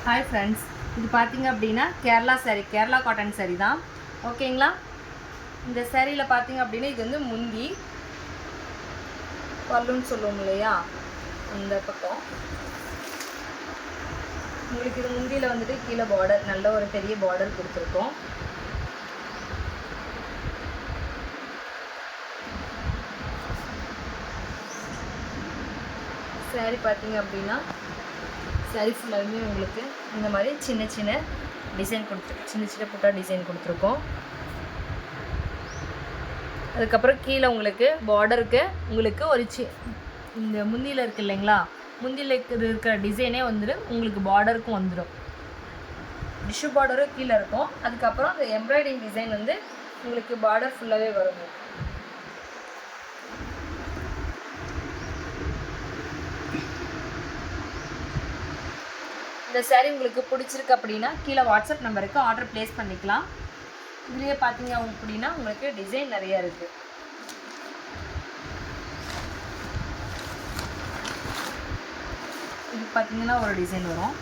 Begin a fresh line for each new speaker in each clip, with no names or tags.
Hi friends, இது பார்த்தீங்க அப்படின்னா Kerala saree, Kerala cotton saree தான். ஓகேங்களா? இந்த சேரீயில் பார்த்தீங்க அப்படின்னா இது வந்து முந்தி பல்லுன்னு சொல்லுவோம் இல்லையா, அந்த பக்கம் உங்களுக்கு இது முந்தியில் வந்துட்டு கீழே பார்டர், நல்ல ஒரு பெரிய பார்டர் கொடுத்துருக்கோம். saree பார்த்தீங்க அப்படின்னா saree ஃபுல்லாகவே உங்களுக்கு இந்த மாதிரி சின்ன சின்ன டிசைன் சின்ன சின்ன புட்டா டிசைன் கொடுத்துருக்கோம். அதுக்கப்புறம் கீழே உங்களுக்கு பார்டருக்கு உங்களுக்கு ஒரு இந்த முந்தியில் இருக்குது இல்லைங்களா, முந்தியில் இருக்கிற டிசைனே வந்துடும் உங்களுக்கு பார்டருக்கும் வந்துடும். டிஷ்யூ பார்டரும் கீழே இருக்கும். அதுக்கப்புறம் அந்த எம்ப்ராய்டிங் டிசைன் வந்து உங்களுக்கு பார்டர் ஃபுல்லாகவே வரும். இந்த saree உங்களுக்கு பிடிச்சிருக்கு அப்படின்னா கீழே வாட்ஸ்அப் நம்பருக்கு ஆர்டர் ப்ளேஸ் பண்ணிக்கலாம். இதுலேயே பார்த்தீங்க அப்படின்னா உங்களுக்கு டிசைன் நிறையா இருக்குது. இது பார்த்தீங்கன்னா ஒரு டிசைன் வரும்.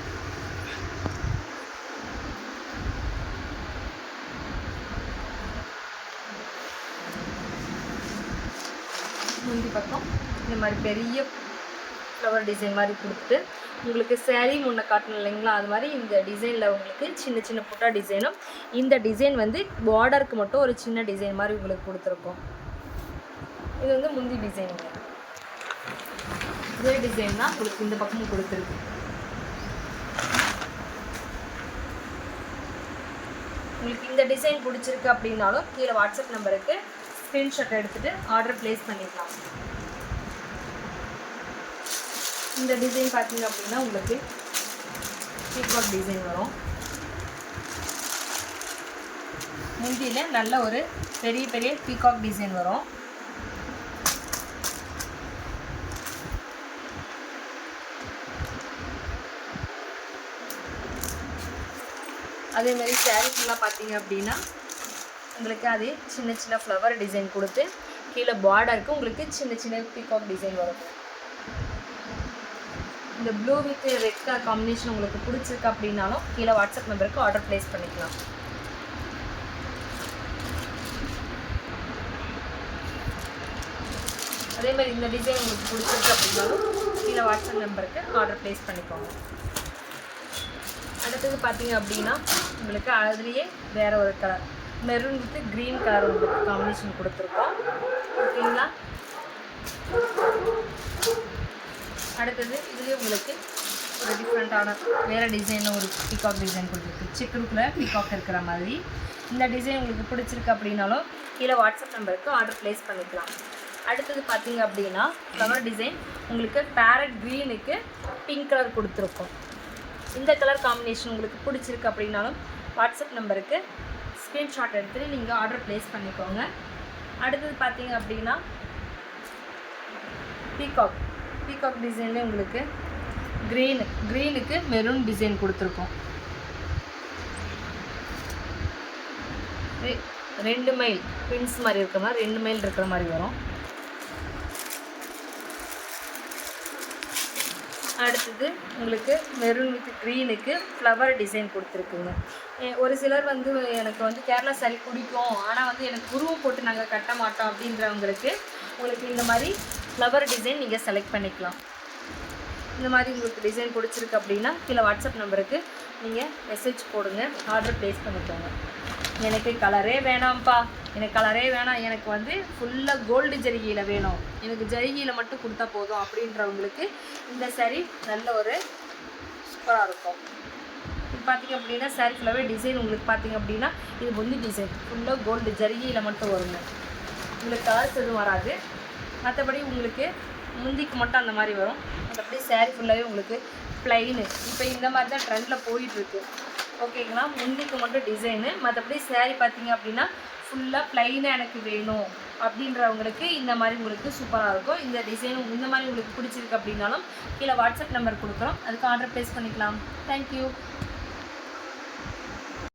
முந்தி பக்கம் இந்த மாதிரி பெரிய ஃப்ளவர் டிசைன் மாதிரி கொடுத்துட்டு உங்களுக்கு saree முன்ன காட்டணும் இல்லைங்களா, அது மாதிரி இந்த டிசைனில் உங்களுக்கு சின்ன சின்ன புட்டா டிசைனும், இந்த டிசைன் வந்து பார்டருக்கு மட்டும் ஒரு சின்ன டிசைன் மாதிரி உங்களுக்கு கொடுத்துருக்கோம். இது வந்து முந்தி டிசைனுங்க. இதே டிசைன் தான் உங்களுக்கு இந்த பக்கமும் கொடுத்துருக்கு. உங்களுக்கு இந்த டிசைன் பிடிச்சிருக்கு அப்படின்னாலும் கீழே வாட்ஸ்அப் நம்பருக்கு ஸ்க்ரீன்ஷாட் எடுத்துகிட்டு ஆர்டர் ப்ளேஸ் பண்ணிக்கலாம். இந்த டிசைன் பார்த்தீங்க அப்படின்னா உங்களுக்கு பீகாக் டிசைன் வரும். முந்தியில் நல்ல ஒரு பெரிய பெரிய பீகாக் டிசைன் வரும். அதேமாதிரி saree ஃபுல்லாக பார்த்தீங்க அப்படின்னா உங்களுக்கு அதே சின்ன சின்ன ஃப்ளவர் டிசைன் கொடுத்து கீழே பார்டருக்கு உங்களுக்கு சின்ன சின்ன பீகாக் டிசைன் வரும். இந்த blue with red colour combination உங்களுக்கு பிடிச்சிருக்கு அப்படின்னாலும் கீழே வாட்ஸ்அப் நம்பருக்கு ஆர்டர் ப்ளேஸ் பண்ணிக்கலாம். அதே மாதிரி இந்த டிசைன் உங்களுக்கு பிடிச்சிருக்கு அப்படின்னாலும் கீழே வாட்ஸ்அப் நம்பருக்கு ஆர்டர் ப்ளேஸ் பண்ணிக்கோங்க. அடுத்தது பார்த்தீங்க அப்படின்னா உங்களுக்கு அதுலேயே வேறு ஒரு colour maroon with green colour உங்களுக்கு காம்பினேஷன் கொடுத்துருக்கோம். ஓகேங்களா? அடுத்தது இதுலேயே உங்களுக்கு ஒரு டிஃப்ரெண்ட்டான வேறு டிசைனில் ஒரு பீகாக் டிசைன் கொடுத்துருக்கு. சிக்கனுக்குள்ளே பீகாக் இருக்கிற மாதிரி இந்த டிசைன் உங்களுக்கு பிடிச்சிருக்கு அப்படின்னாலும் கீழே வாட்ஸ்அப் நம்பருக்கு ஆர்டர் ப்ளேஸ் பண்ணிக்கலாம். அடுத்தது பார்த்தீங்க அப்படின்னா ஃப்ளவர் டிசைன் உங்களுக்கு பேரட் க்ரீனுக்கு பிங்க் கலர் கொடுத்துருக்கோம். இந்த கலர் காம்பினேஷன் உங்களுக்கு பிடிச்சிருக்கு அப்படின்னாலும் வாட்ஸ்அப் நம்பருக்கு ஸ்க்ரீன்ஷாட் எடுத்துகிட்டு நீங்கள் ஆர்டர் ப்ளேஸ் பண்ணிக்கோங்க. அடுத்தது பார்த்தீங்க அப்படின்னா பீகாக் டிசைன்லேயே உங்களுக்கு க்ரீனுக்கு மெரூன் டிசைன் கொடுத்துருக்கோம். 2 மைல் பின்ஸ் மாதிரி இருக்கிற மாதிரி 2 மைல் இருக்கிற மாதிரி வரும். அடுத்தது உங்களுக்கு மெரூன் வித் க்ரீனுக்கு ஃப்ளவர் டிசைன் கொடுத்துருக்குங்க. ஒரு சிலர் வந்து எனக்கு வந்து கேரளா saree பிடிக்கும், ஆனால் வந்து எனக்கு உருவம் போட்டு நாங்கள் கட்ட மாட்டோம் அப்படின்றவங்களுக்கு உங்களுக்கு இந்த மாதிரி ஃப்ளவர் டிசைன் நீங்கள் செலக்ட் பண்ணிக்கலாம். இந்த மாதிரி உங்களுக்கு டிசைன் பிடிச்சிருக்கு அப்படின்னா கீழே வாட்ஸ்அப் நம்பருக்கு நீங்கள் மெசேஜ் போடுங்க, ஆர்டர் ப்ளேஸ் பண்ணிக்கோங்க. எனக்கு கலரே வேணாம்ப்பா, எனக்கு வந்து ஃபுல்லாக கோல்டு ஜரிகையில் வேணும், எனக்கு ஜரிகையில் மட்டும் கொடுத்தா போதும் அப்படின்றவங்களுக்கு இந்த saree நல்ல ஒரு சூப்பராக இருக்கும். இது பார்த்திங்க அப்படின்னா saree ஃபுல்லாகவே டிசைன் உங்களுக்கு பார்த்திங்க அப்படின்னா இது முந்தி டிசைன் ஃபுல்லாக கோல்டு ஜரிகையில் மட்டும் வருங்க. உங்களுக்கு கலர்ஸ் எதுவும் வராது. மற்றபடி உங்களுக்கு முந்திக்கு மட்டும் அந்த மாதிரி வரும். மற்றபடி saree ஃபுல்லாகவே உங்களுக்கு ப்ளைனு. இப்போ இந்த மாதிரி தான் ட்ரெண்டில் போயிட்டுருக்கு. ஓகேங்களா? முந்திக்கு மட்டும் டிசைனு, மற்றபடி saree பார்த்தீங்க அப்படின்னா ஃபுல்லாக ப்ளைனாக எனக்கு வேணும் அப்படின்றவங்களுக்கு இந்த மாதிரி உங்களுக்கு சூப்பராக இருக்கும். இந்த டிசைனும் இந்த மாதிரி உங்களுக்கு பிடிச்சிருக்கு அப்படின்னாலும் கீழே வாட்ஸ்அப் நம்பர் கொடுக்குறோம், அதுக்கு ஆர்டர் ப்ளேஸ் பண்ணிக்கலாம். தேங்க்யூ.